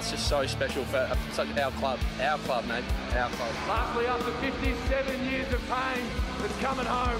it's just so special for such our club, mate, our club. Lastly, after 57 years of pain, it's coming home.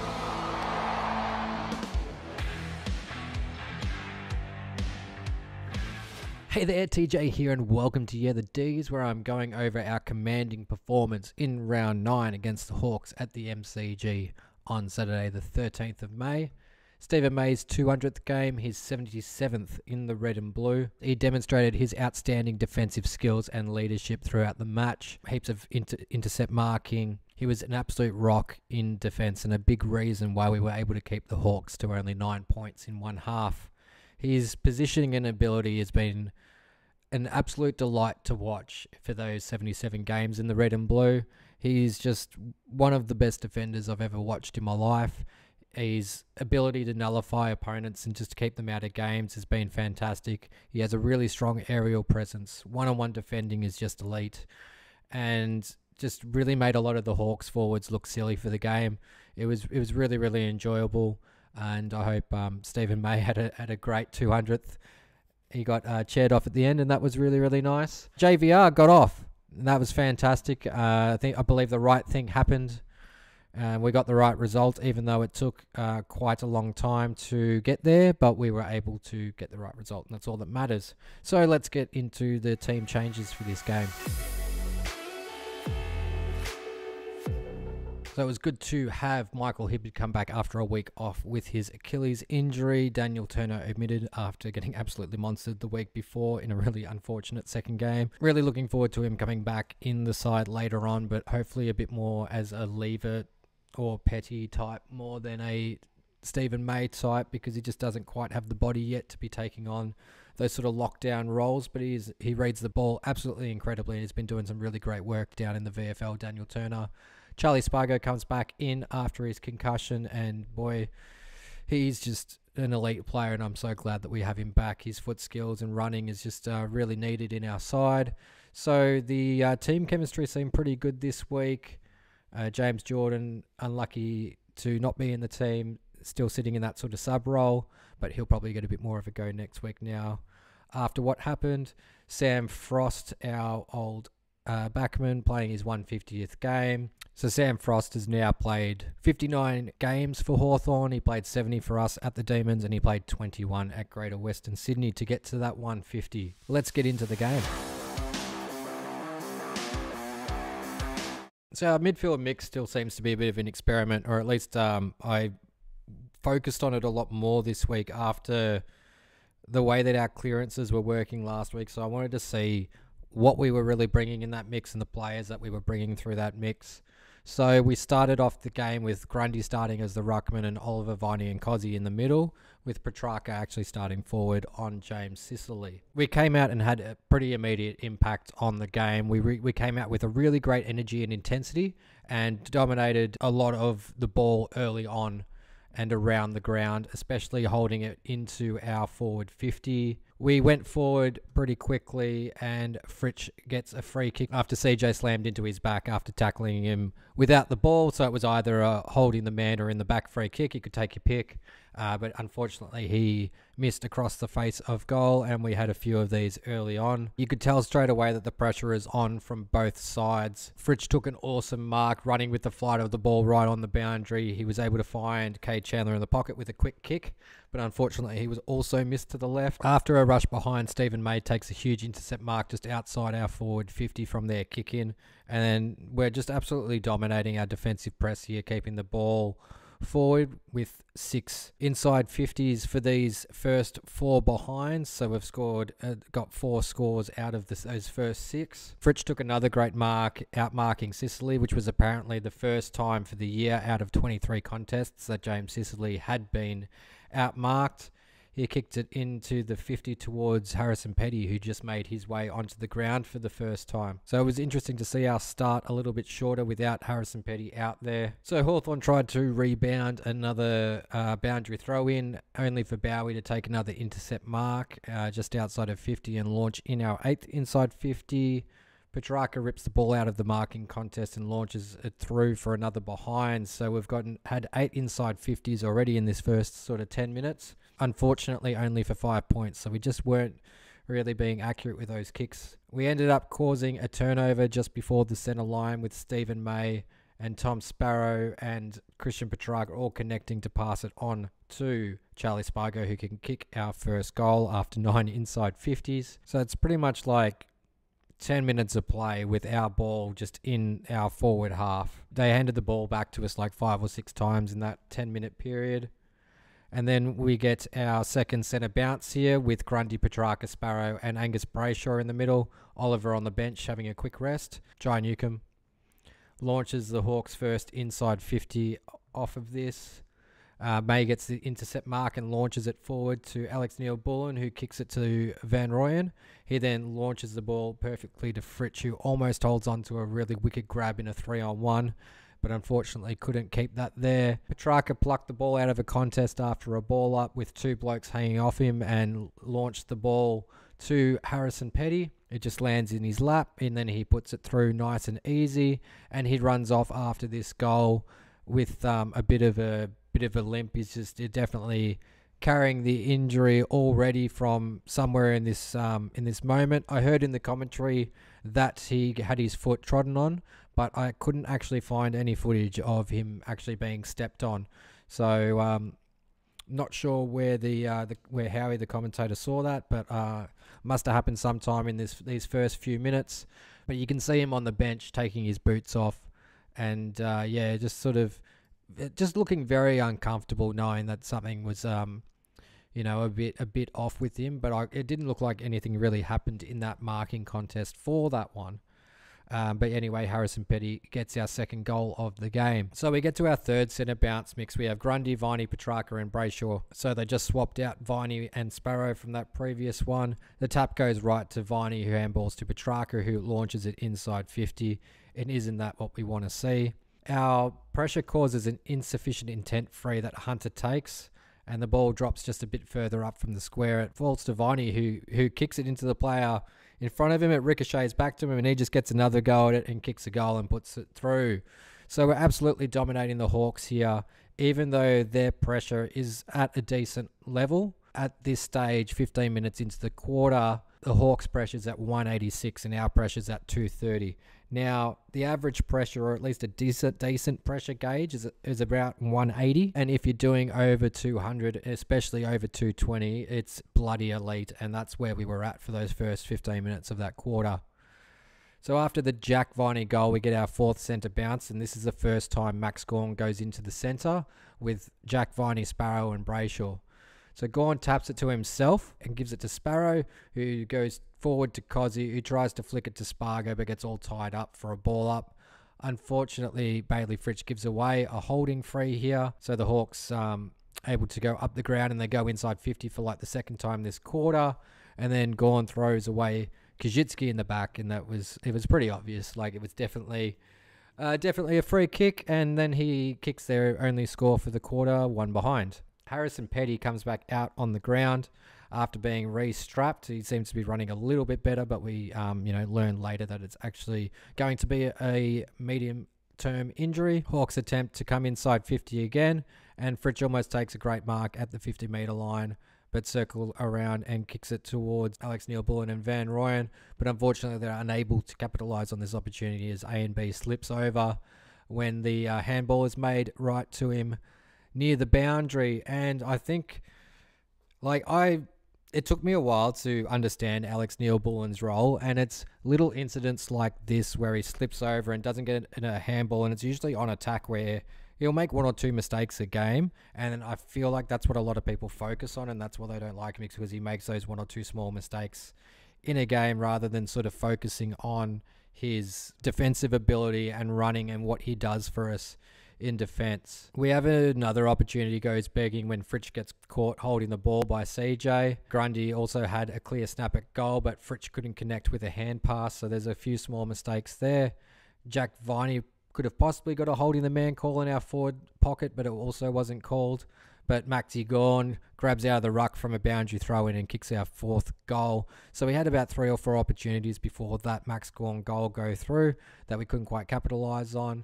Hey there, TJ here, and welcome to Yeah The Dees, where I'm going over our commanding performance in round 9 against the Hawks at the MCG on Saturday the 13th of May. Stephen May's 200th game, his 77th in the red and blue. He demonstrated his outstanding defensive skills and leadership throughout the match. Heaps of intercept marking. He was an absolute rock in defence and a big reason why we were able to keep the Hawks to only 9 points in one half. His positioning and ability has been an absolute delight to watch for those 77 games in the red and blue. He's just one of the best defenders I've ever watched in my life. His ability to nullify opponents and just keep them out of games has been fantastic. He has a really strong aerial presence. One-on-one defending is just elite, and just really made a lot of the Hawks forwards look silly for the game. It was really, really enjoyable, and I hope Stephen May had a great 200th. He got chaired off at the end, and that was really, really nice. JVR got off, and that was fantastic. I believe the right thing happened. We got the right result, even though it took quite a long time to get there, but we were able to get the right result, and that's all that matters. So let's get into the team changes for this game. So it was good to have Michael Hibberd come back after a week off with his Achilles injury. Daniel Turner omitted after getting absolutely monstered the week before in a really unfortunate second game. Really looking forward to him coming back in the side later on, but hopefully a bit more as a lever or petty type more than a Stephen May type, because he just doesn't quite have the body yet to be taking on those sort of lockdown roles. But he reads the ball absolutely incredibly, and he's been doing some really great work down in the VFL, Daniel Turner. Charlie Spargo comes back in after his concussion, and boy, he's just an elite player, and I'm so glad that we have him back. His foot skills and running is just really needed in our side. So the team chemistry seemed pretty good this week. James Jordan, unlucky to not be in the team, still sitting in that sort of sub role, but he'll probably get a bit more of a go next week now. After what happened, Sam Frost, our old backman, playing his 150th game. So Sam Frost has now played 59 games for Hawthorn. He played 70 for us at the Demons, and he played 21 at Greater Western Sydney to get to that 150. Let's get into the game. So our midfield mix still seems to be a bit of an experiment, or at least I focused on it a lot more this week after the way that our clearances were working last week. So I wanted to see what we were really bringing in that mix and the players that we were bringing through that mix. So we started off the game with Grundy starting as the ruckman and Oliver, Viney and Cozzy in the middle, with Petrarca actually starting forward on James Sicily. We came out and had a pretty immediate impact on the game. We came out with a really great energy and intensity and dominated a lot of the ball early on and around the ground, especially holding it into our forward 50. We went forward pretty quickly, and Fritsch gets a free kick after CJ slammed into his back after tackling him without the ball. So it was either holding the man or in the back free kick. You could take your pick. But unfortunately, he missed across the face of goal, and we had a few of these early on. You could tell straight away that the pressure is on from both sides. Fritsch took an awesome mark, running with the flight of the ball right on the boundary. He was able to find Cade Chandler in the pocket with a quick kick, but unfortunately, he was also missed to the left. After a rush behind, Stephen May takes a huge intercept mark just outside our forward 50 from their kick in, and then we're just absolutely dominating our defensive press here, keeping the ball forward with 6 inside 50s for these first 4 behinds. So we've got 4 scores out of those first 6. Fritsch took another great mark, outmarking Sicily, which was apparently the first time for the year out of 23 contests that James Sicily had been outmarked. He kicked it into the 50 towards Harrison Petty, who just made his way onto the ground for the first time. So it was interesting to see our start a little bit shorter without Harrison Petty out there. So Hawthorn tried to rebound another boundary throw in, only for Bowie to take another intercept mark just outside of 50 and launch in our 8th inside 50. Petrarca rips the ball out of the marking contest and launches it through for another behind. So we've had 8 inside 50s already in this first sort of 10 minutes. Unfortunately, only for 5 points. So we just weren't really being accurate with those kicks. We ended up causing a turnover just before the centre line with Stephen May and Tom Sparrow and Christian Petrarca all connecting to pass it on to Charlie Spargo, who can kick our first goal after 9 inside 50s. So it's pretty much like 10 minutes of play with our ball just in our forward half. They handed the ball back to us like 5 or 6 times in that 10-minute period. And then we get our second centre bounce here with Grundy, Petrarca, Sparrow and Angus Brayshaw in the middle. Oliver on the bench having a quick rest. Jai Newcomb launches the Hawks' first inside 50 off of this. May gets the intercept mark and launches it forward to Alex Neil-Bullen, who kicks it to Van Rooyen. He then launches the ball perfectly to Fritsch, who almost holds on to a really wicked grab in a 3-on-1, but unfortunately couldn't keep that there. Petrarca plucked the ball out of a contest after a ball up with 2 blokes hanging off him and launched the ball to Harrison Petty. It just lands in his lap and then he puts it through nice and easy, and he runs off after this goal with a bit of a limp. He's just definitely carrying the injury already from somewhere in this moment. I heard in the commentary that he had his foot trodden on, but I couldn't actually find any footage of him actually being stepped on. So not sure where where Howie the commentator saw that, but must have happened sometime in these first few minutes. But you can see him on the bench taking his boots off, and just looking very uncomfortable, knowing that something was a bit off with him. But it didn't look like anything really happened in that marking contest for that one. But anyway, Harrison Petty gets our second goal of the game. So we get to our third centre bounce mix. We have Grundy, Viney, Petrarca and Brayshaw. So they just swapped out Viney and Sparrow from that previous one. The tap goes right to Viney, who handballs to Petrarca, who launches it inside 50. And isn't that what we want to see? Our pressure causes an insufficient intent free that Hunter takes, and the ball drops just a bit further up from the square. It falls to Viney, who kicks it into the player in front of him. It ricochets back to him, and he just gets another go at it and kicks a goal and puts it through. So we're absolutely dominating the Hawks here, even though their pressure is at a decent level. At this stage, 15 minutes into the quarter, the Hawks' pressure's at 186 and our pressure's at 230. Now, the average pressure, or at least a decent pressure gauge, is about 180. And if you're doing over 200, especially over 220, it's bloody elite. And that's where we were at for those first 15 minutes of that quarter. So after the Jack Viney goal, we get our fourth centre bounce. And this is the first time Max Gawn goes into the centre with Jack Viney, Sparrow and Brayshaw. So Gawn taps it to himself and gives it to Sparrow, who goes forward to Cozzy, who tries to flick it to Spargo, but gets all tied up for a ball up. Unfortunately, Bailey Fritsch gives away a holding free here. So the Hawks able to go up the ground, and they go inside 50 for like the second time this quarter. And then Gawn throws away Kajitsky in the back, and it was pretty obvious. Like, it was definitely a free kick, and then he kicks their only score for the quarter, 1 behind. Harrison Petty comes back out on the ground after being re-strapped. He seems to be running a little bit better, but we learn later that it's actually going to be a medium-term injury. Hawks attempt to come inside 50 again, and Fritsch almost takes a great mark at the 50-metre line, but circle around and kicks it towards Alex Neil-Bullen and Van Rooyen. But unfortunately, they're unable to capitalise on this opportunity as A&B slips over when the handball is made right to him near the boundary. And I think, it took me a while to understand Alex Neil-Bullen's role, and it's little incidents like this where he slips over and doesn't get in a handball, and it's usually on attack where he'll make 1 or 2 mistakes a game, and I feel like that's what a lot of people focus on, and that's why they don't like him, because he makes those 1 or 2 small mistakes in a game rather than sort of focusing on his defensive ability and running and what he does for us in defence. We have another opportunity goes begging when Fritsch gets caught holding the ball by CJ. Grundy also had a clear snap at goal, but Fritsch couldn't connect with a hand pass, so there's a few small mistakes there. Jack Viney could have possibly got a holding the man call in our forward pocket, but it also wasn't called. But Maxi Gawn grabs out of the ruck from a boundary throw in and kicks our 4th goal. So we had about 3 or 4 opportunities before that Max Gawn goal go through that we couldn't quite capitalise on.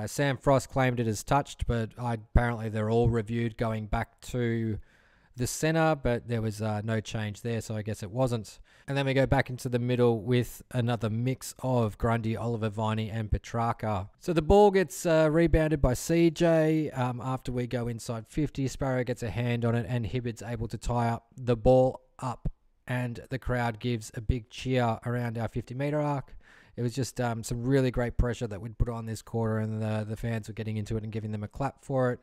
Sam Frost claimed it as touched, but apparently they're all reviewed going back to the centre, but there was no change there, so I guess it wasn't. And then we go back into the middle with another mix of Grundy, Oliver, Viney and Petrarca. So the ball gets rebounded by CJ after we go inside 50. Sparrow gets a hand on it and Hibbard's able to tie up the ball up, and the crowd gives a big cheer around our 50-metre arc. It was just some really great pressure that we'd put on this quarter, and the fans were getting into it and giving them a clap for it.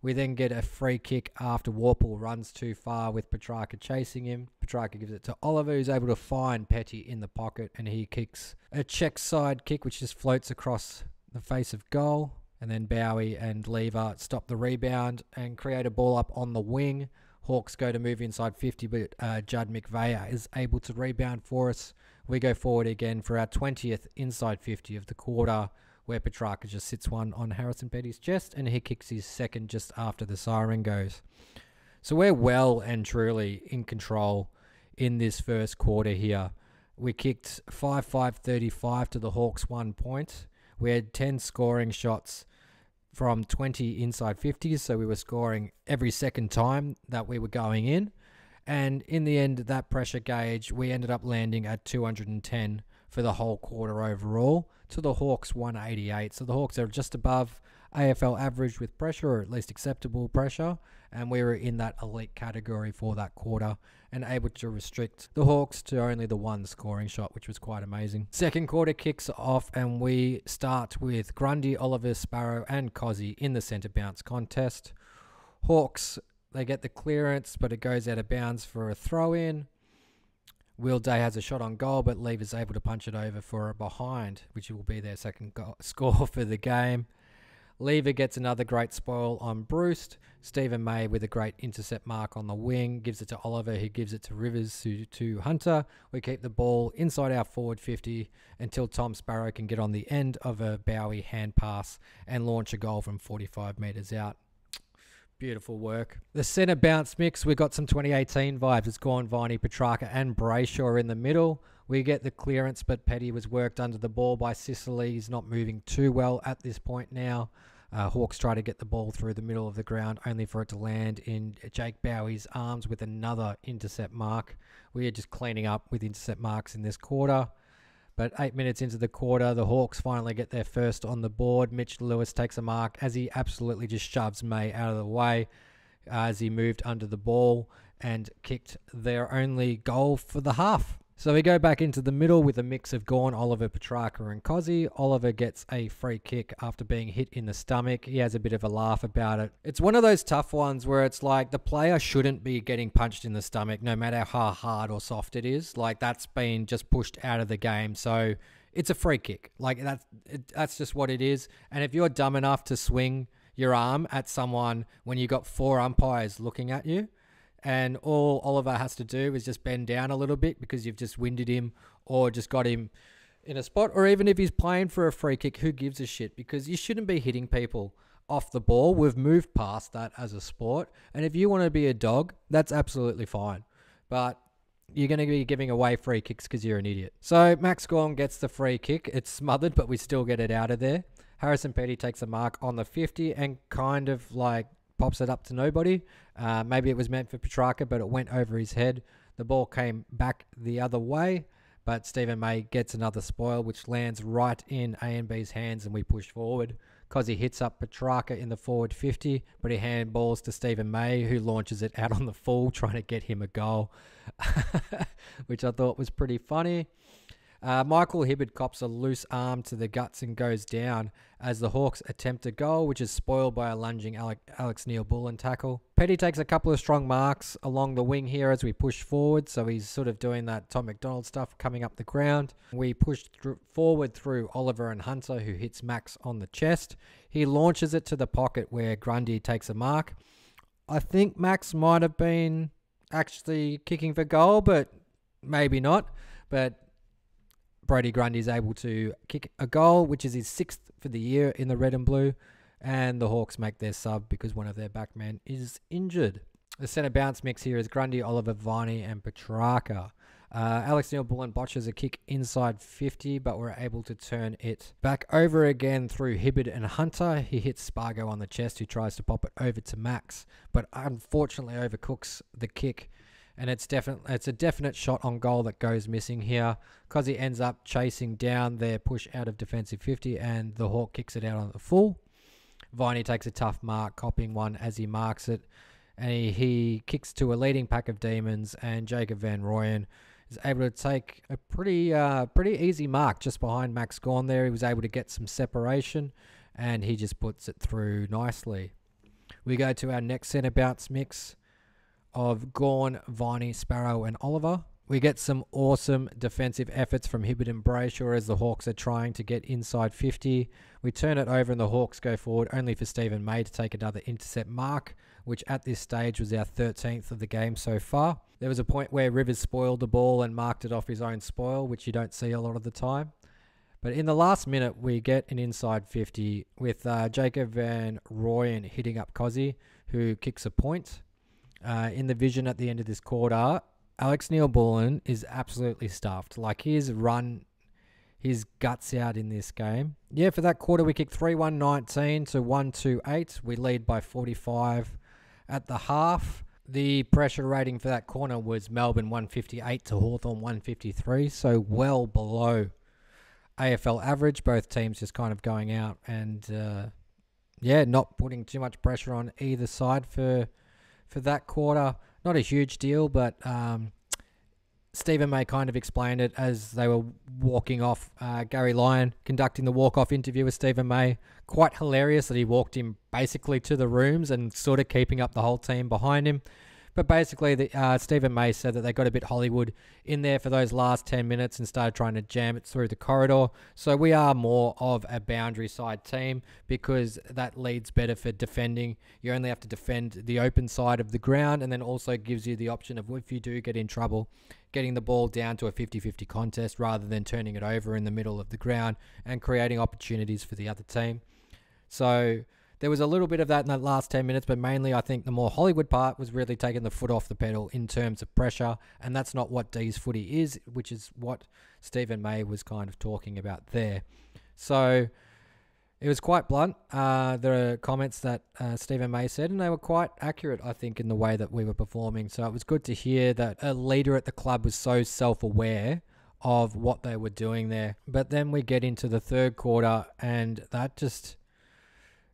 We then get a free kick after Warple runs too far with Petrarca chasing him. Petrarca gives it to Oliver, who's able to find Petty in the pocket, and he kicks a check side kick which just floats across the face of goal. And then Bowie and Lever stop the rebound and create a ball up on the wing. Hawks go to move inside 50, but Judd McVeigh is able to rebound for us. We go forward again for our 20th inside 50 of the quarter, where Petrarca just sits one on Harrison Petty's chest, and he kicks his second just after the siren goes. So we're well and truly in control in this first quarter here. We kicked 5-5-35 to the Hawks 1 point. We had 10 scoring shots from 20 inside 50s, so we were scoring every second time that we were going in. And in the end, that pressure gauge, we ended up landing at 210 for the whole quarter overall to the Hawks 188. So the Hawks are just above AFL average with pressure, or at least acceptable pressure, and we were in that elite category for that quarter and able to restrict the Hawks to only the one scoring shot, which was quite amazing. Second quarter kicks off and we start with Grundy, Oliver, Sparrow and Cozzy in the centre bounce contest. Hawks, they get the clearance, but it goes out of bounds for a throw-in. Will Day has a shot on goal, but Lever's able to punch it over for a behind, which will be their second score for the game. Lever gets another great spoil on Bruce. Stephen May with a great intercept mark on the wing. Gives it to Oliver, who gives it to Rivers, to Hunter. We keep the ball inside our forward 50 until Tom Sparrow can get on the end of a Bowie hand pass and launch a goal from 45 metres out. Beautiful work. The centre bounce mix, we got some 2018 vibes. It's Gorn, Viney, Petrarca and Brayshaw in the middle. We get the clearance, but Petty was worked under the ball by Sicily. He's not moving too well at this point now. Hawks try to get the ball through the middle of the ground, only for it to land in Jake Bowie's arms with another intercept mark. We are just cleaning up with intercept marks in this quarter. But 8 minutes into the quarter, the Hawks finally get their first on the board. Mitch Lewis takes a mark as he absolutely just shoves May out of the way as he moved under the ball and kicked their only goal for the half. So we go back into the middle with a mix of Gorn, Oliver, Petrarca and Cozzy. Oliver gets a free kick after being hit in the stomach. He has a bit of a laugh about it. It's one of those tough ones where it's like the player shouldn't be getting punched in the stomach no matter how hard or soft it is. Like that's been just pushed out of the game. So it's a free kick. Like that's just what it is. And if you're dumb enough to swing your arm at someone when you got 4 umpires looking at you, and all Oliver has to do is just bend down a little bit because you've just winded him or just got him in a spot. Or even if he's playing for a free kick, who gives a shit? Because you shouldn't be hitting people off the ball. We've moved past that as a sport. And if you want to be a dog, that's absolutely fine. But you're going to be giving away free kicks because you're an idiot. So Max Gorn gets the free kick. It's smothered, but we still get it out of there. Harrison Petty takes a mark on the 50 and kind of like pops it up to nobody. Maybe it was meant for Petrarca, but it went over his head. The ball came back the other way, but Stephen May gets another spoil, which lands right in A&B's hands, and we push forward. Cozzy hits up Petrarca in the forward 50, but he handballs to Stephen May, who launches it out on the full, trying to get him a goal, which I thought was pretty funny. Michael Hibbard cops a loose arm to the guts and goes down as the Hawks attempt a goal, which is spoiled by a lunging Alex Neil-Bullen tackle. Petty takes a couple of strong marks along the wing here as we push forward, so he's sort of doing that Tom McDonald stuff coming up the ground. We push forward through Oliver and Hunter, who hits Max on the chest. He launches it to the pocket where Grundy takes a mark. I think Max might have been actually kicking for goal, but maybe not. But Brodie Grundy's able to kick a goal, which is his 6th for the year in the red and blue, and the Hawks make their sub because one of their backmen is injured. The centre bounce mix here is Grundy, Oliver, Viney and Petrarca. Alex Neil-Bullen botches a kick inside 50, but we're able to turn it back over again through Hibberd and Hunter. He hits Spargo on the chest, who tries to pop it over to Max, but unfortunately overcooks the kick. And it's a definite shot on goal that goes missing here, because he ends up chasing down their push out of defensive 50, and the Hawk kicks it out on the full. Viney takes a tough mark, copying one as he marks it, and he kicks to a leading pack of demons, and Jacob Van Rooyen is able to take a pretty easy mark just behind Max Gawn there. He was able to get some separation, and he just puts it through nicely. We go to our next centre bounce mix of Gawn, Viney, Sparrow and Oliver. We get some awesome defensive efforts from Hibberd and Brayshaw as the Hawks are trying to get inside 50. We turn it over and the Hawks go forward, only for Stephen May to take another intercept mark, which at this stage was our 13th of the game so far. There was a point where Rivers spoiled the ball and marked it off his own spoil, which you don't see a lot of the time. But in the last minute, we get an inside 50 with Jacob Van Rooyen hitting up Cozzy, who kicks a point. In the vision at the end of this quarter, Alex Neil-Bullen is absolutely stuffed. Like, he's run his guts out in this game. Yeah, for that quarter, we kicked 3-1-19 to 1-2-8. We lead by 45 at the half. The pressure rating for that corner was Melbourne 158 to Hawthorn 153, so well below AFL average. Both teams just kind of going out and, not putting too much pressure on either side for that quarter. Not a huge deal, but Stephen May kind of explained it as they were walking off. Gary Lyon conducting the walk-off interview with Stephen May. Quite hilarious that he walked him basically to the rooms and sort of keeping up the whole team behind him. But basically, Stephen May said that they got a bit Hollywood in there for those last 10 minutes and started trying to jam it through the corridor. So we are more of a boundary side team because that leads better for defending. You only have to defend the open side of the ground, and then also gives you the option of, if you do get in trouble, getting the ball down to a 50-50 contest rather than turning it over in the middle of the ground and creating opportunities for the other team. So there was a little bit of that in that last 10 minutes, but mainly I think the more Hollywood part was really taking the foot off the pedal in terms of pressure, and that's not what Dees footy is, which is what Stephen May was kind of talking about there. So it was quite blunt. There are comments that Stephen May said, and they were quite accurate, I think, in the way that we were performing. So it was good to hear that a leader at the club was so self-aware of what they were doing there. But then we get into the third quarter, and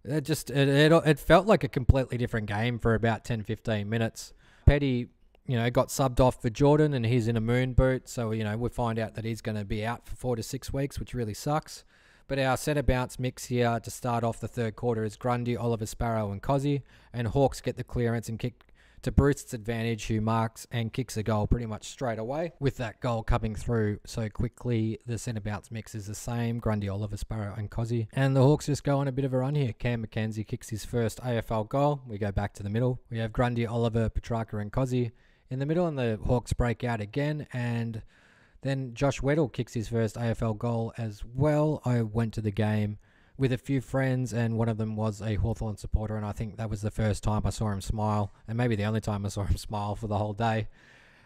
it felt like a completely different game for about 10-15 minutes. Petty, got subbed off for Jordan, and he's in a moon boot. So, we find out that he's going to be out for 4 to 6 weeks, which really sucks. But our centre bounce mix here to start off the third quarter is Grundy, Oliver, Sparrow and Cozzy. And Hawks get the clearance and kick to Bruce's advantage, who marks and kicks a goal pretty much straight away. With that goal coming through so quickly, the centre bounce mix is the same: Grundy, Oliver, Sparrow and Cozzy. And the Hawks just go on a bit of a run here. Cam McKenzie kicks his first AFL goal. We go back to the middle. We have Grundy, Oliver, Petrarca and Cozzy in the middle, and the Hawks break out again. And then Josh Weddle kicks his first AFL goal as well. I went to the game with a few friends, and one of them was a Hawthorn supporter, and I think that was the first time I saw him smile, and maybe the only time I saw him smile for the whole day.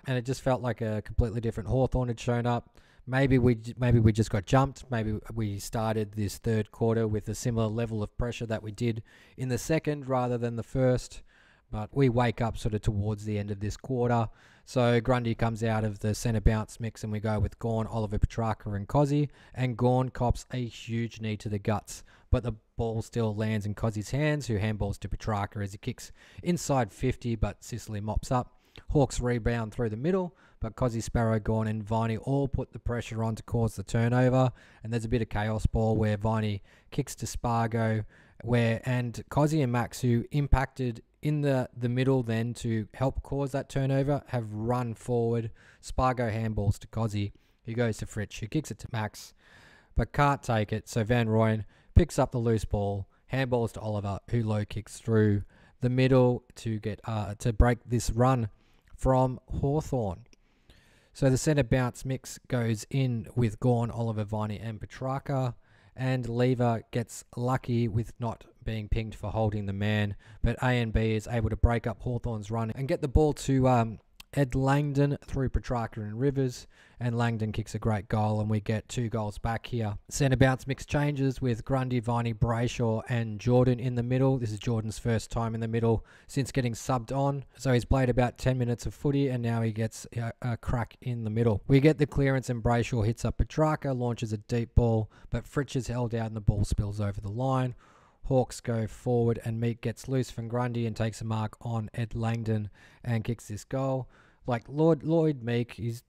And it just felt like a completely different Hawthorn had shown up. Maybe we just got jumped. Maybe we started this third quarter with a similar level of pressure that we did in the second rather than the first. But we wake up sort of towards the end of this quarter. So Grundy comes out of the centre bounce mix, and we go with Gawn, Oliver, Petrarca and Cozzy. And Gawn cops a huge knee to the guts, but the ball still lands in Cozzy's hands, who handballs to Petrarca as he kicks inside 50, but Sicily mops up. Hawks rebound through the middle, but Cozzy, Sparrow, Gawn and Viney all put the pressure on to cause the turnover. And there's a bit of chaos ball where Viney kicks to Spargo, and Cozzy and Max, who impacted in the middle then to help cause that turnover, have run forward. Spargo handballs to Cozzy, who goes to Fritsch, who kicks it to Max, but can't take it. So Van Rooyen picks up the loose ball, handballs to Oliver, who low kicks through the middle to get to break this run from Hawthorn. So the centre bounce mix goes in with Gawn, Oliver, Viney and Petrarca. And Lever gets lucky with not being pinged for holding the man. But A and B is able to break up Hawthorn's run and get the ball to Ed Langdon through Petrarca and Rivers, and Langdon kicks a great goal, and we get 2 goals back here. Centre bounce mix changes with Grundy, Viney, Brayshaw and Jordan in the middle. This is Jordan's first time in the middle since getting subbed on. So he's played about 10 minutes of footy, and now he gets a crack in the middle. We get the clearance, and Brayshaw hits up Petrarca, launches a deep ball, but Fritsch is held out and the ball spills over the line. Hawks go forward, and Meek gets loose from Grundy and takes a mark on Ed Langdon and kicks this goal. Like Lloyd Meek, he's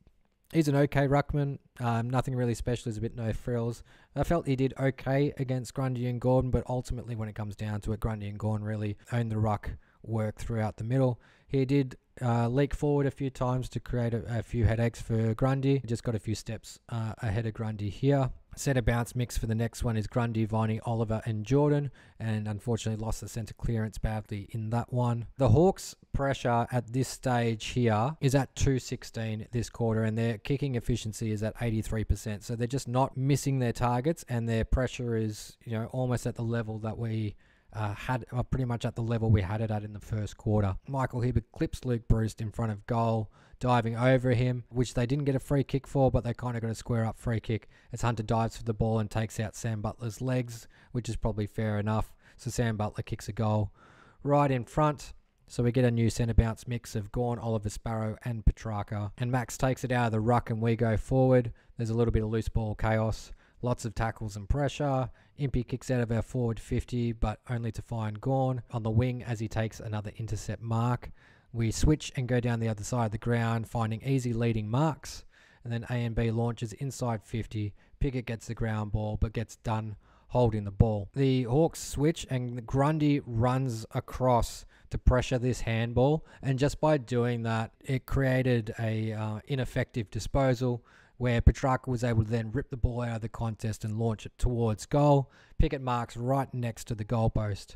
an okay ruckman. Nothing really special. There's a bit no frills. I felt he did okay against Grundy and Gordon, but ultimately when it comes down to it, Grundy and Gordon really owned the ruck work throughout the middle. He did leak forward a few times to create a few headaches for Grundy. Just got a few steps ahead of Grundy here. Centre bounce mix for the next one is Grundy, Viney, Oliver and Jordan, and unfortunately lost the centre clearance badly in that one. The Hawks' pressure at this stage here is at 216 this quarter, and their kicking efficiency is at 83%. So they're just not missing their targets, and their pressure is, almost at the level that we pretty much at the level we had it at in the first quarter. Michael Hibberd clips Luke Bruce in front of goal, diving over him, which they didn't get a free kick for, but they kind of got a square up free kick as Hunter dives for the ball and takes out Sam Butler's legs, which is probably fair enough. So Sam Butler kicks a goal right in front. So we get a new centre bounce mix of Gawn, Oliver, Sparrow and Petrarca. And Max takes it out of the ruck and we go forward. There's a little bit of loose ball chaos. Lots of tackles and pressure. Impey kicks out of our forward 50, but only to find Gawn on the wing as he takes another intercept mark. We switch and go down the other side of the ground, finding easy leading marks. And then A&B launches inside 50. Pickett gets the ground ball, but gets done holding the ball. The Hawks switch and Grundy runs across to pressure this handball. And just by doing that, it created a ineffective disposal, where Petrarca was able to then rip the ball out of the contest and launch it towards goal. Pickett marks right next to the goalpost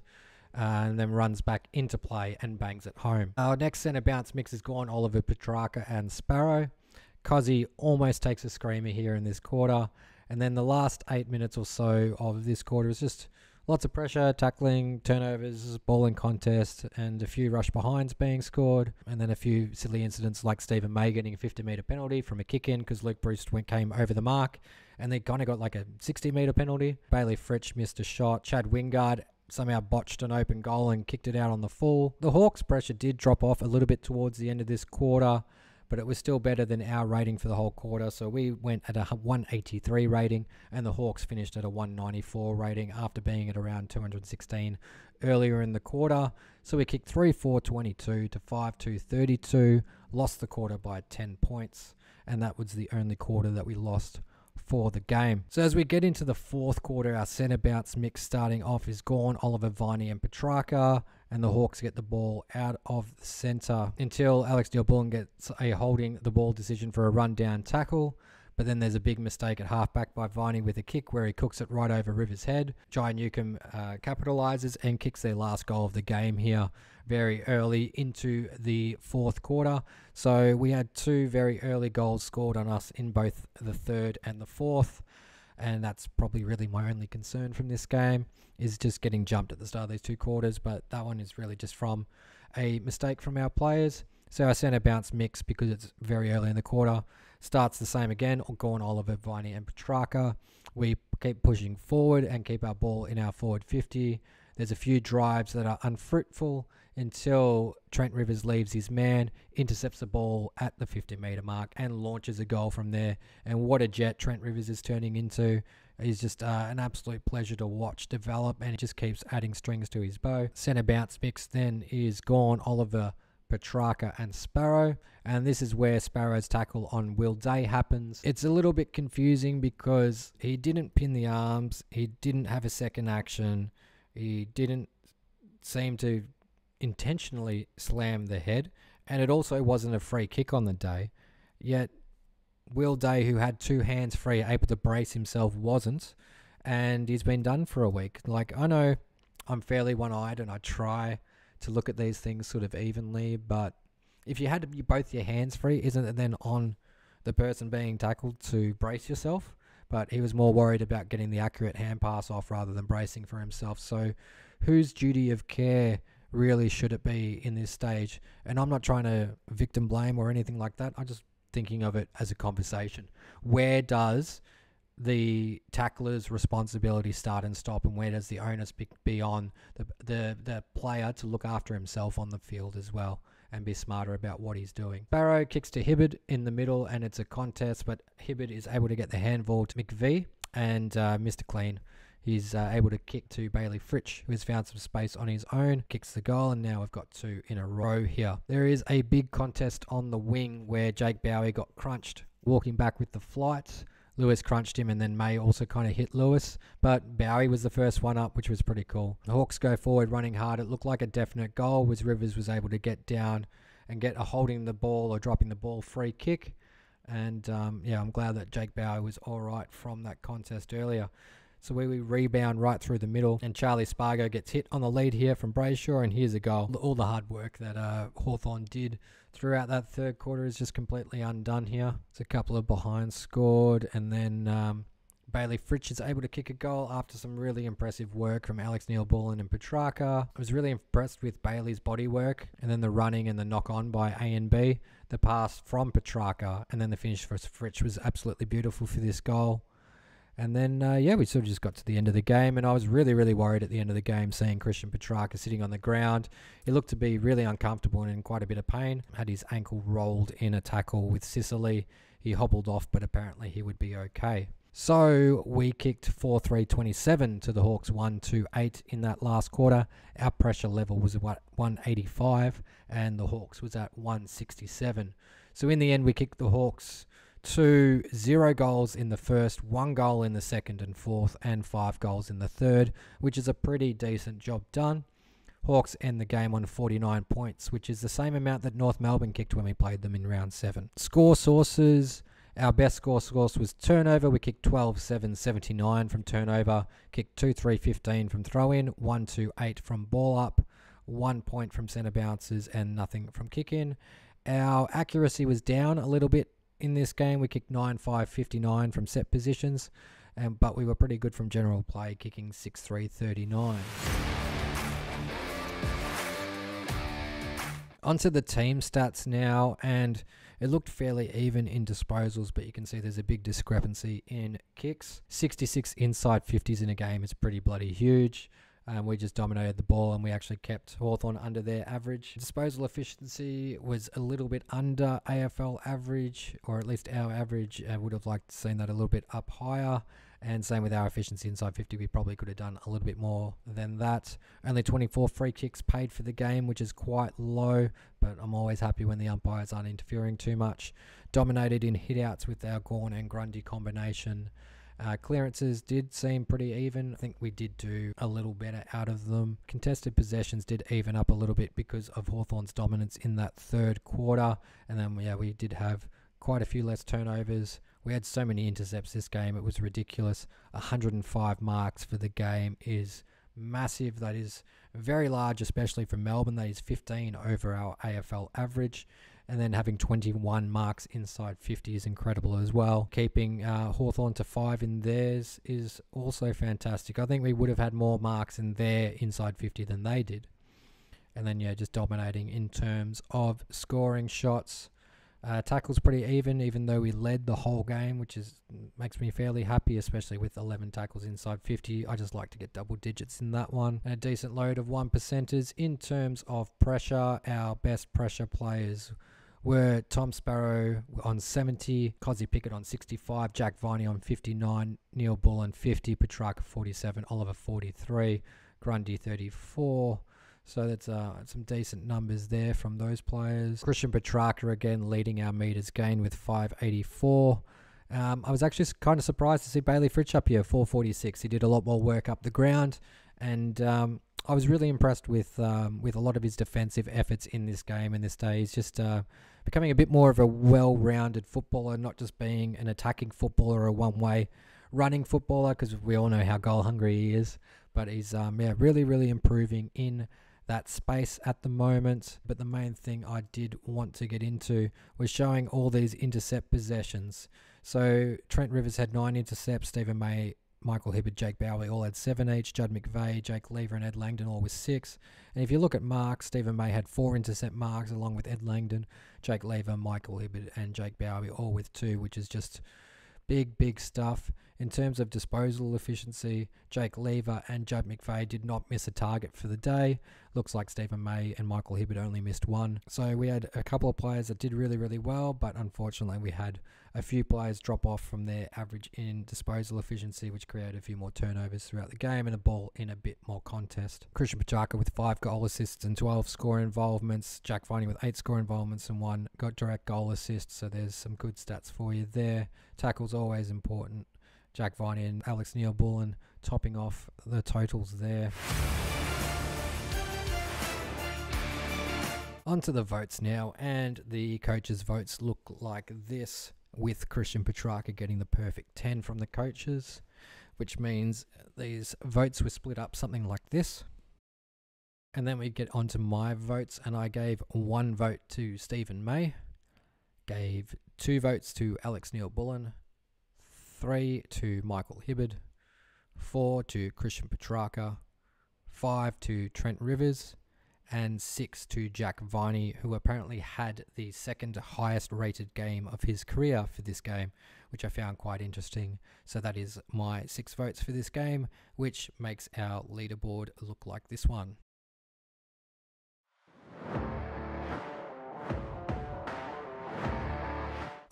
and then runs back into play and bangs it home. Our next centre bounce mix is Gawn, Oliver, Petrarca and Sparrow. Cozzy almost takes a screamer here in this quarter. And then the last 8 minutes or so of this quarter is just lots of pressure, tackling, turnovers, ball in contest, and a few rush behinds being scored. And then a few silly incidents like Stephen May getting a 50-metre penalty from a kick-in because Luke Bruce came over the mark. And they kind of got like a 60-metre penalty. Bailey Fritsch missed a shot. Chad Wingard somehow botched an open goal and kicked it out on the full. The Hawks' pressure did drop off a little bit towards the end of this quarter, but it was still better than our rating for the whole quarter. So we went at a 183 rating, and the Hawks finished at a 194 rating after being at around 216 earlier in the quarter. So we kicked 3-4-22 to 5-2-32, lost the quarter by 10 points, and that was the only quarter that we lost for the game. So as we get into the fourth quarter, our centre bounce mix starting off is Gawn, Oliver, Viney and Petrarca, and the Hawks get the ball out of the centre until Alex Neil-Bullen gets a holding the ball decision for a run-down tackle. But then there's a big mistake at halfback by Viney with a kick where he cooks it right over Rivers' head. Jai Newcomb capitalises and kicks their last goal of the game here very early into the fourth quarter. So we had 2 very early goals scored on us in both the third and the fourth. And that's probably really my only concern from this game, is just getting jumped at the start of these 2 quarters. But that one is really just from a mistake from our players. So our centre bounce mix, because it's very early in the quarter, starts the same again. Gawn, Oliver, Viney and Petrarca. We keep pushing forward and keep our ball in our forward 50. There's a few drives that are unfruitful until Trent Rivers leaves his man, intercepts the ball at the 50-metre mark and launches a goal from there. And what a jet Trent Rivers is turning into. He's just an absolute pleasure to watch develop, and it just keeps adding strings to his bow. Centre bounce mix then is Gawn, Oliver, Petrarca and Sparrow, and this is where Sparrow's tackle on Will Day happens. It's a little bit confusing because he didn't pin the arms, he didn't have a second action, he didn't seem to intentionally slam the head, and it also wasn't a free kick on the day. Yet Will Day, who had 2 hands free, able to brace himself, wasn't, and he's been done for a week. Like, I know I'm fairly one-eyed and I try to look at these things sort of evenly, but if you had to be both your hands free, isn't it then on the person being tackled to brace yourself? But he was more worried about getting the accurate hand pass off rather than bracing for himself. So whose duty of care really should it be in this stage? And I'm not trying to victim blame or anything like that. I'm just thinking of it as a conversation. Where does the tackler's responsibility start and stop, and where does the onus be on the player to look after himself on the field as well and be smarter about what he's doing? Sparrow kicks to Hibberd in the middle, and it's a contest, but Hibberd is able to get the handball to McVie, and Mr. Clean, he's able to kick to Bailey Fritsch, who has found some space on his own, kicks the goal, and now we've got 2 in a row here. There is a big contest on the wing where Jake Bowie got crunched walking back with the flight. Lewis crunched him, and then May also kind of hit Lewis, but Bowie was the first one up, which was pretty cool. The Hawks go forward running hard. It looked like a definite goal, was Rivers was able to get down and get a holding the ball or dropping the ball free kick. And I'm glad that Jake Bowie was all right from that contest earlier. So we rebound right through the middle, and Charlie Spargo gets hit on the lead here from Brayshaw, and here's a goal. All the hard work that Hawthorn did throughout that third quarter is just completely undone here. It's a couple of behinds scored, and then Bailey Fritsch is able to kick a goal after some really impressive work from Alex Neil-Bullen and Petrarca. I was really impressed with Bailey's body work, and then the running and the knock-on by A and B. The pass from Petrarca, and then the finish for Fritsch was absolutely beautiful for this goal. And then, we sort of just got to the end of the game, and I was really, really worried at the end of the game seeing Christian Petrarca sitting on the ground. He looked to be really uncomfortable and in quite a bit of pain. Had his ankle rolled in a tackle with Sicily. He hobbled off, but apparently he would be okay. So we kicked 4-3-27 to the Hawks 1-2-8 in that last quarter. Our pressure level was at 185, and the Hawks was at 167. So in the end, we kicked the Hawks to 0 goals in the first, 1 goal in the second and fourth, and 5 goals in the third, which is a pretty decent job done. Hawks end the game on 49 points, which is the same amount that North Melbourne kicked when we played them in round 7. Score sources. Our best score source was turnover. We kicked 12-7-79 from turnover, kicked 2-3-15 from throw-in, 1-2-8 from ball up, 1 point from centre bounces, and nothing from kick-in. Our accuracy was down a little bit in this game. We kicked 9-5-59 from set positions, but we were pretty good from general play, kicking 6-3-39. Onto the team stats now, and it looked fairly even in disposals, but you can see there's a big discrepancy in kicks. 66 inside 50s in a game is pretty bloody huge. We just dominated the ball, and we actually kept Hawthorn under their average. Disposal efficiency was a little bit under AFL average, or at least our average. I would have liked to seen that a little bit up higher. And same with our efficiency inside 50, we probably could have done a little bit more than that. Only 24 free kicks paid for the game, which is quite low, but I'm always happy when the umpires aren't interfering too much. Dominated in hitouts with our Gawn and Grundy combination. Clearances did seem pretty even. I think we did do a little better out of them. Contested possessions did even up a little bit because of Hawthorn's dominance in that third quarter. And then, we did have quite a few less turnovers. We had so many intercepts this game, it was ridiculous. 105 marks for the game is massive. That is very large, especially for Melbourne. That is 15 over our AFL average. And then having 21 marks inside 50 is incredible as well. Keeping Hawthorn to 5 in theirs is also fantastic. I think we would have had more marks in their inside 50 than they did. And then, just dominating in terms of scoring shots. Tackles pretty even though we led the whole game, which makes me fairly happy, especially with 11 tackles inside 50. I just like to get double digits in that one. And a decent load of 1%ers. In terms of pressure, our best pressure players were Tom Sparrow on 70, Cozzy Pickett on 65, Jack Viney on 59, Neil Bullen 50, Petrarca 47, Oliver 43, Grundy 34. So that's some decent numbers there from those players. Christian Petrarca again leading our meters gain with 584. I was actually kind of surprised to see Bailey Fritsch up here, 446. He did a lot more work up the ground, and I was really impressed with a lot of his defensive efforts in this game and this day. He's just becoming a bit more of a well-rounded footballer, not just being an attacking footballer or a one-way running footballer, because we all know how goal-hungry he is. But he's really, really improving in that space at the moment. But the main thing I did want to get into was showing all these intercept possessions. So Trent Rivers had 9 intercepts, Stephen May Michael Hibberd, Jake Bowley all had 7 each. Judd McVeigh, Jake Lever and Ed Langdon all with 6. And if you look at marks, Stephen May had 4 intercept marks along with Ed Langdon, Jake Lever, Michael Hibberd and Jake Bowley all with 2, which is just big stuff. In terms of disposal efficiency, Jake Lever and Judd McVeigh did not miss a target for the day. Looks like Stephen May and Michael Hibberd only missed 1. So we had a couple of players that did really well, but unfortunately we had a few players drop off from their average in disposal efficiency, which created a few more turnovers throughout the game and the ball in a bit more contest. Christian Petrarca with 5 goal assists and 12 score involvements. Jack Viney with 8 score involvements and 1 got direct goal assist, so there's some good stats for you there. Tackles always important. Jack Viney and Alex Neil-Bullen topping off the totals there. Onto the votes now, and the coaches' votes look like this, with Christian Petrarca getting the perfect 10 from the coaches, which means these votes were split up something like this. And then we get onto my votes, and I gave 1 vote to Stephen May, gave 2 votes to Alex Neil-Bullen, 3 to Michael Hibberd, 4 to Christian Petrarca, 5 to Trent Rivers, and 6 to Jack Viney, who apparently had the second highest rated game of his career for this game, which I found quite interesting. So that is my 6 votes for this game, which makes our leaderboard look like this one.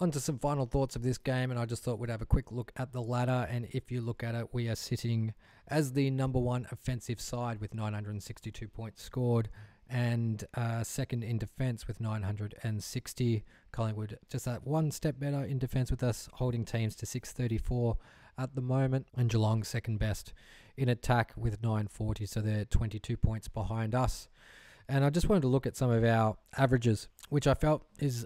On to some final thoughts of this game, and I just thought we'd have a quick look at the ladder. And if you look at it, we are sitting as the number 1 offensive side with 962 points scored, and second in defence with 960. Collingwood just that 1 step better in defence with us, holding teams to 634 at the moment, and Geelong second best in attack with 940, so they're 22 points behind us. And I just wanted to look at some of our averages, which I felt is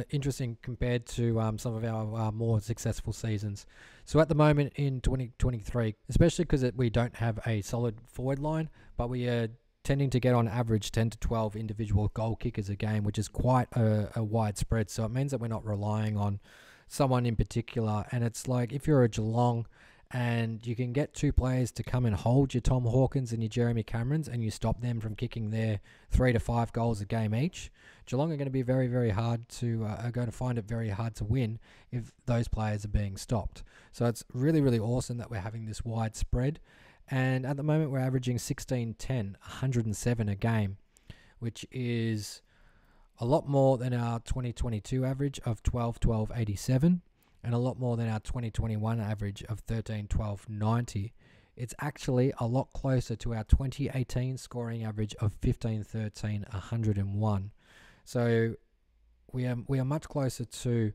interesting compared to some of our more successful seasons. So at the moment in 2023, especially because we don't have a solid forward line, but we are tending to get on average 10 to 12 individual goal kickers a game, which is quite a wide spread. So it means that we're not relying on someone in particular. And it's like if you're a Geelong and you can get 2 players to come and hold your Tom Hawkins and your Jeremy Camerons, and you stop them from kicking their 3 to 5 goals a game each, Geelong are going to be very hard to are going to find it very hard to win if those players are being stopped. So it's really awesome that we're having this wide spread, and at the moment we're averaging 16-10, 107 a game, which is a lot more than our 2022 average of 12-12-87. And a lot more than our 2021 average of 13-12-90. It's actually a lot closer to our 2018 scoring average of 15-13-101. So we are much closer to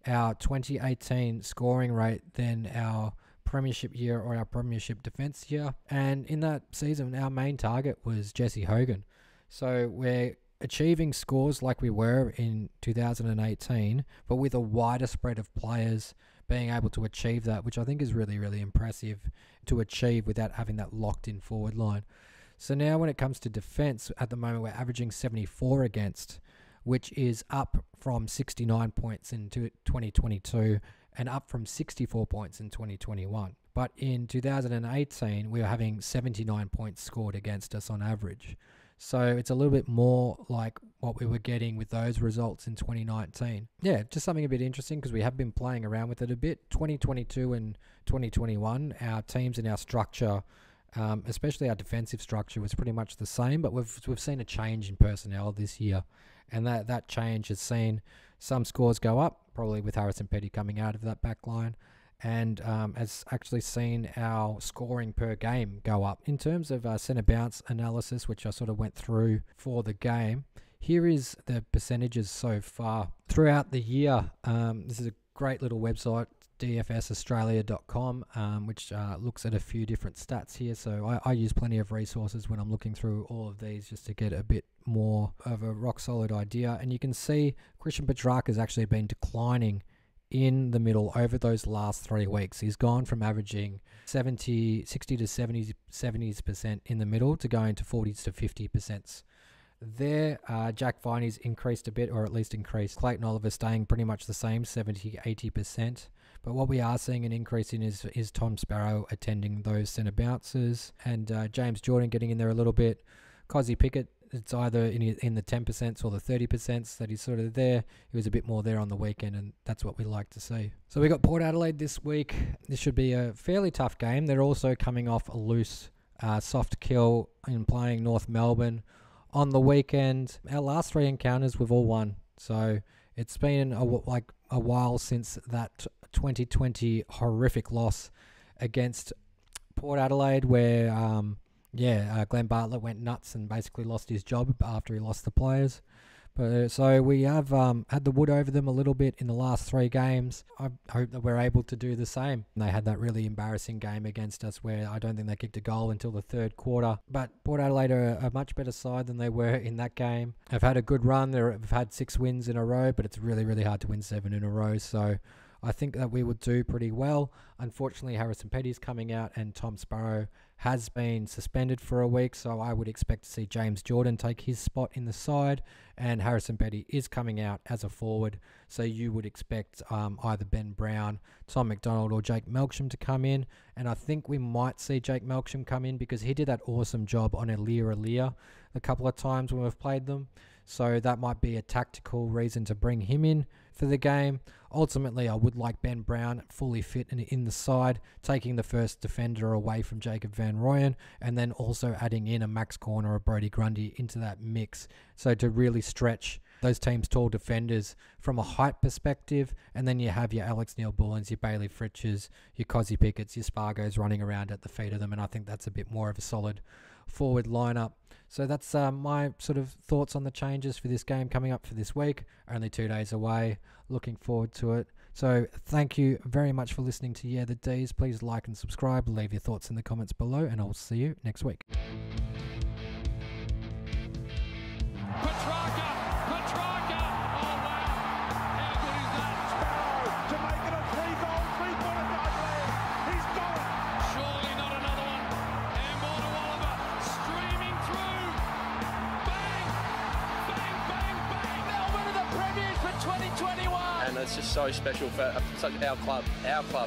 our 2018 scoring rate than our premiership year or our premiership defence year. And in that season, our main target was Jesse Hogan. So we're achieving scores like we were in 2018, but with a wider spread of players being able to achieve that, which I think is really impressive to achieve without having that locked in forward line. So now when it comes to defence, at the moment we're averaging 74 against, which is up from 69 points in 2022 and up from 64 points in 2021. But in 2018, we were having 79 points scored against us on average. So it's a little bit more like what we were getting with those results in 2019. Yeah, just something a bit interesting because we have been playing around with it a bit. 2022 and 2021, our teams and our structure, especially our defensive structure, was pretty much the same, but we've seen a change in personnel this year. And that change has seen some scores go up, probably with Harrison Petty coming out of that back line, and has actually seen our scoring per game go up. In terms of centre bounce analysis, which I sort of went through for the game, here is the percentages so far throughout the year. This is a great little website, dfsaustralia.com, which looks at a few different stats here. So I use plenty of resources when I'm looking through all of these just to get a bit more of a rock solid idea. And you can see Christian Petrarca has actually been declining in the middle over those last 3 weeks. He's gone from averaging 60 to 70% in the middle to going to 40s to 50%. There, Jack Viney's increased a bit, or at least increased. Clayton Oliver staying pretty much the same, 70-80%. But what we are seeing an increase in is Tom Sparrow attending those centre bounces, and James Jordan getting in there a little bit. Cozzy Pickett, it's either in the 10% or the 30% that he's sort of there. He was a bit more there on the weekend, and that's what we like to see. So we got Port Adelaide this week. This should be a fairly tough game. They're also coming off a loose soft kill in playing North Melbourne on the weekend. Our last 3 encounters we've all won. So it's been a while since that 2020 horrific loss against Port Adelaide where Glenn Bartlett went nuts and basically lost his job after he lost the players. But so we have had the wood over them a little bit in the last 3 games. I hope that we're able to do the same. They had that really embarrassing game against us where I don't think they kicked a goal until the 3rd quarter. But Port Adelaide are a much better side than they were in that game. They've had a good run. They've had 6 wins in a row, but it's really, really hard to win 7 in a row. So I think that we would do pretty well. Unfortunately, Harrison Petty's coming out and Tom Sparrow has been suspended for a week, so I would expect to see James Jordan take his spot in the side, and Harrison Petty is coming out as a forward, so you would expect either Ben Brown, Tom McDonald or Jake Melksham to come in, and I think we might see Jake Melksham come in because he did that awesome job on Yeahthedees a couple of times when we've played them. So that might be a tactical reason to bring him in for the game. Ultimately, I would like Ben Brown fully fit and in the side, taking the first defender away from Jacob Van Rooyen, and then also adding in a Max Corner or Brodie Grundy into that mix. So to really stretch those teams' tall defenders from a height perspective, and then you have your Alex Neil-Bullens, your Bailey Fritches, your Cozzy Picketts, your Spargos running around at the feet of them, and I think that's a bit more of a solid forward lineup. So that's my sort of thoughts on the changes for this game coming up for this week. Only 2 days away. Looking forward to it. So thank you very much for listening to Yeah The Dees. Please like and subscribe. Leave your thoughts in the comments below, and I'll see you next week. And it's just so special for such our club,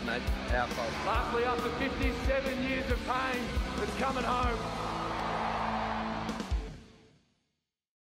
mate, our club. Lastly, after 57 years of pain, it's coming home.